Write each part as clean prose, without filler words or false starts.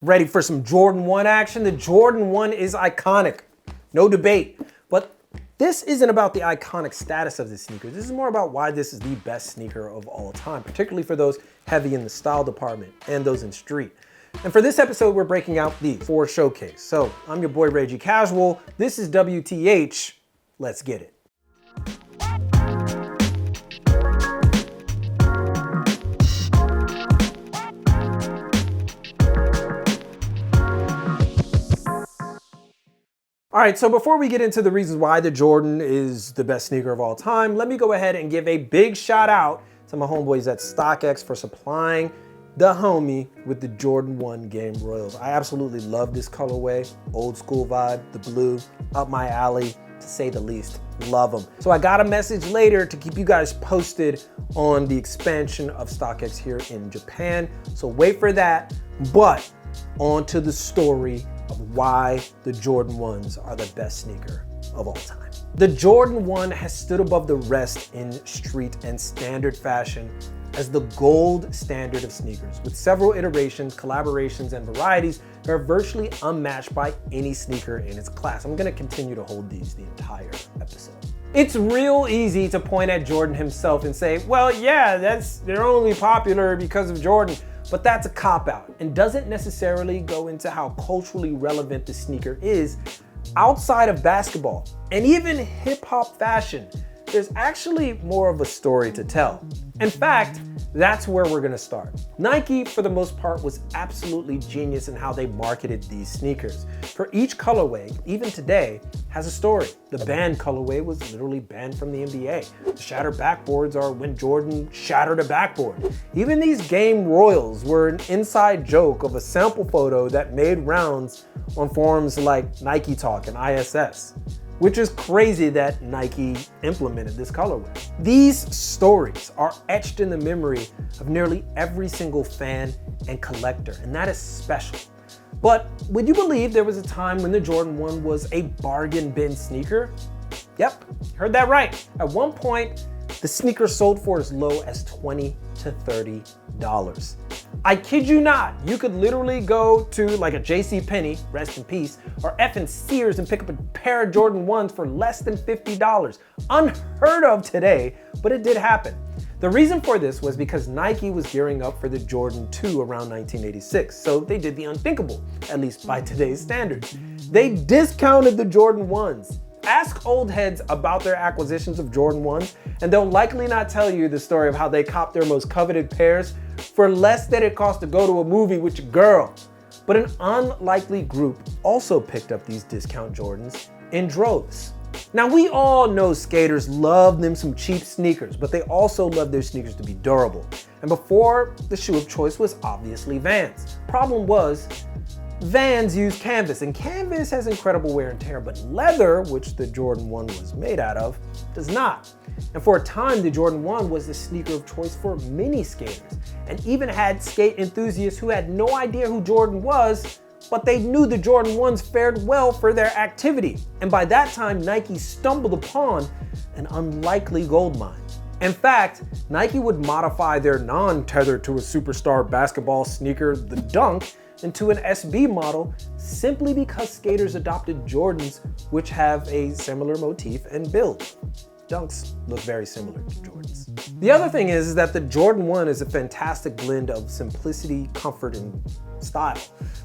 Ready for some Jordan 1 action? The Jordan 1 is iconic, no debate. But this isn't about the iconic status of this sneaker. This is more about why this is the best sneaker of all time, particularly for those heavy in the style department and those in street. And for this episode, we're breaking out these for showcase. So I'm your boy Reggie Casual. This is WTH. Let's get it. All right, so before we get into the reasons why the Jordan is the best sneaker of all time, let me go ahead and give a big shout out to my homeboys at StockX for supplying the homie with the Jordan 1 Game Royals. I absolutely love this colorway, old school vibe, the blue, up my alley, to say the least. Love them. So I got a message later to keep you guys posted on the expansion of StockX here in Japan. So wait for that, but on to the story of why the Jordan 1s are the best sneaker of all time. The Jordan 1 has stood above the rest in street and standard fashion as the gold standard of sneakers, with several iterations, collaborations, and varieties that are virtually unmatched by any sneaker in its class. I'm gonna continue to hold these the entire episode. It's real easy to point at Jordan himself and say, well, yeah, they're only popular because of Jordan. But that's a cop-out and doesn't necessarily go into how culturally relevant the sneaker is outside of basketball and even hip-hop fashion. There's actually more of a story to tell. In fact, that's where we're gonna start. Nike, for the most part, was absolutely genius in how they marketed these sneakers. For each colorway, even today, has a story. The banned colorway was literally banned from the NBA. The shattered backboards are when Jordan shattered a backboard. Even these Game Royals were an inside joke of a sample photo that made rounds on forums like Nike Talk and ISS. Which is crazy that Nike implemented this colorway. These stories are etched in the memory of nearly every single fan and collector, and that is special. But would you believe there was a time when the Jordan 1 was a bargain bin sneaker? Yep, heard that right. At one point, the sneaker sold for as low as $20 to $30. I kid you not, you could literally go to like a JCPenney, rest in peace, or effing Sears and pick up a pair of Jordan 1s for less than $50. Unheard of today, but it did happen. The reason for this was because Nike was gearing up for the Jordan 2 around 1986, so they did the unthinkable, at least by today's standards. They discounted the Jordan 1s. Ask old heads about their acquisitions of Jordan 1s, and they'll likely not tell you the story of how they copped their most coveted pairs for less than it cost to go to a movie with your girl. But an unlikely group also picked up these discount Jordans in droves. Now, we all know skaters love them some cheap sneakers, but they also love their sneakers to be durable. And before, the shoe of choice was obviously Vans. Problem was, Vans use canvas, and canvas has incredible wear and tear, but leather, which the Jordan 1 was made out of, does not. And for a time, the Jordan 1 was the sneaker of choice for many skaters, and even had skate enthusiasts who had no idea who Jordan was, but they knew the Jordan 1s fared well for their activity. And by that time, Nike stumbled upon an unlikely goldmine. In fact, Nike would modify their non-tethered to a superstar basketball sneaker, the Dunk, into an SB model simply because skaters adopted Jordans which have a similar motif and build. Dunks look very similar to Jordans. The other thing is that the Jordan 1 is a fantastic blend of simplicity, comfort, and style,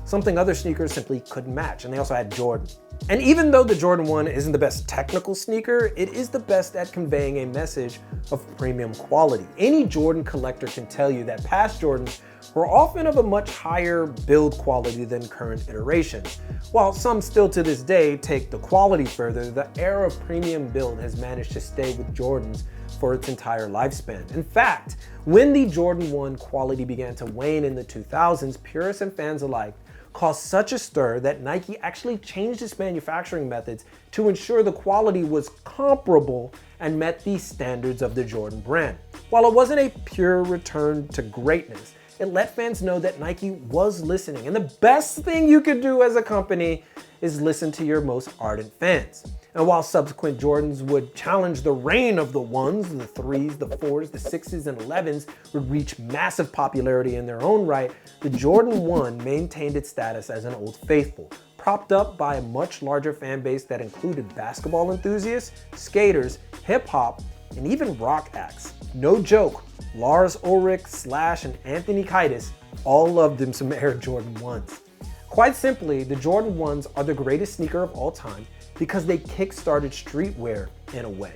something other sneakers simply couldn't match, and they also had Jordan. And even though the Jordan 1 isn't the best technical sneaker, it is the best at conveying a message of premium quality. Any Jordan collector can tell you that past Jordans were often of a much higher build quality than current iterations. While some still to this day take the quality further, the era of premium build has managed to stay with Jordans for its entire lifespan. In fact, when the Jordan 1 quality began to wane in the 2000s, purists and fans alike caused such a stir that Nike actually changed its manufacturing methods to ensure the quality was comparable and met the standards of the Jordan brand. While it wasn't a pure return to greatness, it let fans know that Nike was listening. And the best thing you could do as a company is listen to your most ardent fans. And while subsequent Jordans would challenge the reign of the 1s, the 3s, the 4s, the 6s, and 11s would reach massive popularity in their own right, the Jordan 1 maintained its status as an old faithful, propped up by a much larger fan base that included basketball enthusiasts, skaters, hip-hop, and even rock acts. No joke, Lars Ulrich, Slash, and Anthony Kiedis all loved them some Air Jordan 1s. Quite simply, the Jordan 1s are the greatest sneaker of all time because they kick-started streetwear in a way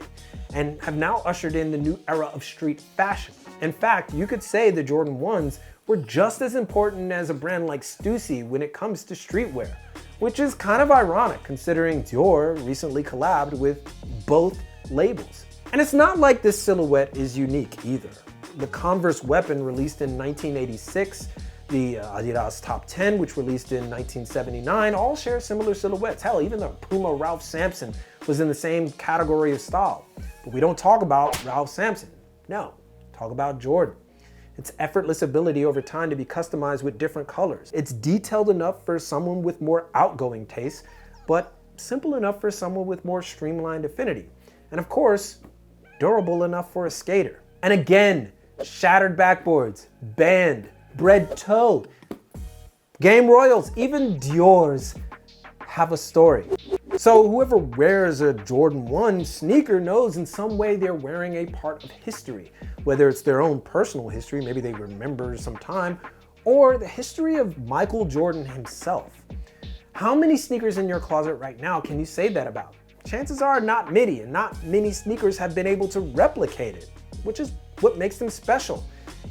and have now ushered in the new era of street fashion. In fact, you could say the Jordan 1s were just as important as a brand like Stussy when it comes to streetwear, which is kind of ironic considering Dior recently collabed with both labels. And it's not like this silhouette is unique either. The Converse Weapon released in 1986, the Adidas Top 10, which released in 1979, all share similar silhouettes. Hell, even the Puma Ralph Sampson was in the same category of style. But we don't talk about Ralph Sampson. No, talk about Jordan. Its effortless ability over time to be customized with different colors. It's detailed enough for someone with more outgoing taste, but simple enough for someone with more streamlined affinity. And of course, durable enough for a skater. And again, shattered backboards, banned, bread toe, Game Royals, even Dior's have a story. So whoever wears a Jordan 1 sneaker knows in some way they're wearing a part of history, whether it's their own personal history, maybe they remember some time, or the history of Michael Jordan himself. How many sneakers in your closet right now can you say that about? Chances are not many, and not many sneakers have been able to replicate it, which is what makes them special.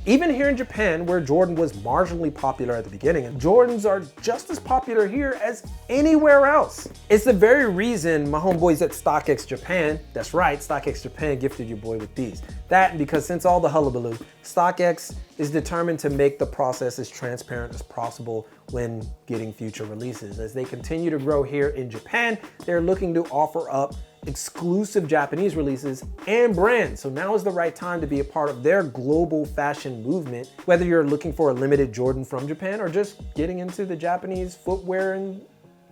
Even here in Japan, where Jordan was marginally popular at the beginning, and Jordans are just as popular here as anywhere else. It's the very reason my homeboys at StockX Japan, that's right, StockX Japan gifted your boy with these. That and because since all the hullabaloo, StockX is determined to make the process as transparent as possible when getting future releases. As they continue to grow here in Japan, they're looking to offer up exclusive Japanese releases and brands. So now is the right time to be a part of their global fashion movement, whether you're looking for a limited Jordan from Japan or just getting into the Japanese footwear and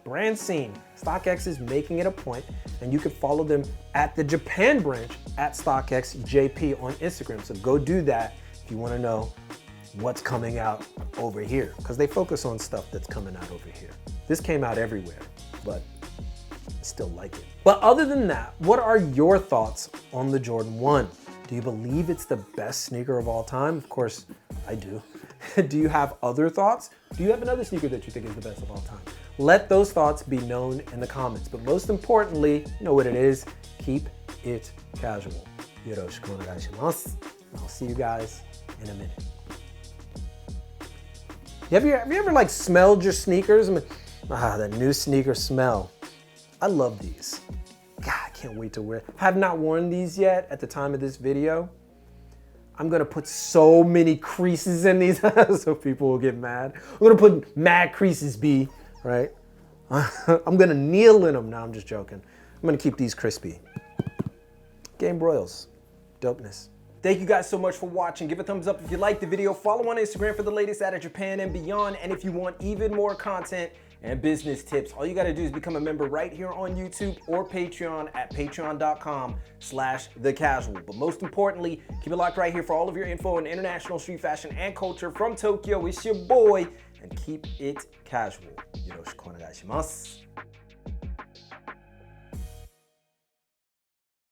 brand scene. StockX is making it a point, and you can follow them at the Japan branch at StockX JP on Instagram. So go do that if you want to know what's coming out over here, because they focus on stuff that's coming out over here. This came out everywhere, but I still like it. But other than that, what are your thoughts on the Jordan 1? Do you believe it's the best sneaker of all time? Of course, I do. Do you have other thoughts? Do you have another sneaker that you think is the best of all time? Let those thoughts be known in the comments. But most importantly, you know what it is, keep it casual. Yoroshiku onegaishimasu. I'll see you guys in a minute. Have you ever like smelled your sneakers? That new sneaker smell. I love these. God, I can't wait to wear. Have not worn these yet at the time of this video. I'm gonna put so many creases in these so people will get mad. I'm gonna put mad creases, B, right? I'm gonna kneel in them. No, I'm just joking. I'm gonna keep these crispy. Game Royals, dopeness. Thank you guys so much for watching. Give a thumbs up if you liked the video. Follow on Instagram for the latest out of Japan and beyond. And if you want even more content and business tips, all you gotta do is become a member right here on YouTube or Patreon at patreon.com/TheCasual. But most importantly, keep it locked right here for all of your info on international street fashion and culture from Tokyo. It's your boy, and keep it casual. Yoroshiku onegaishimasu.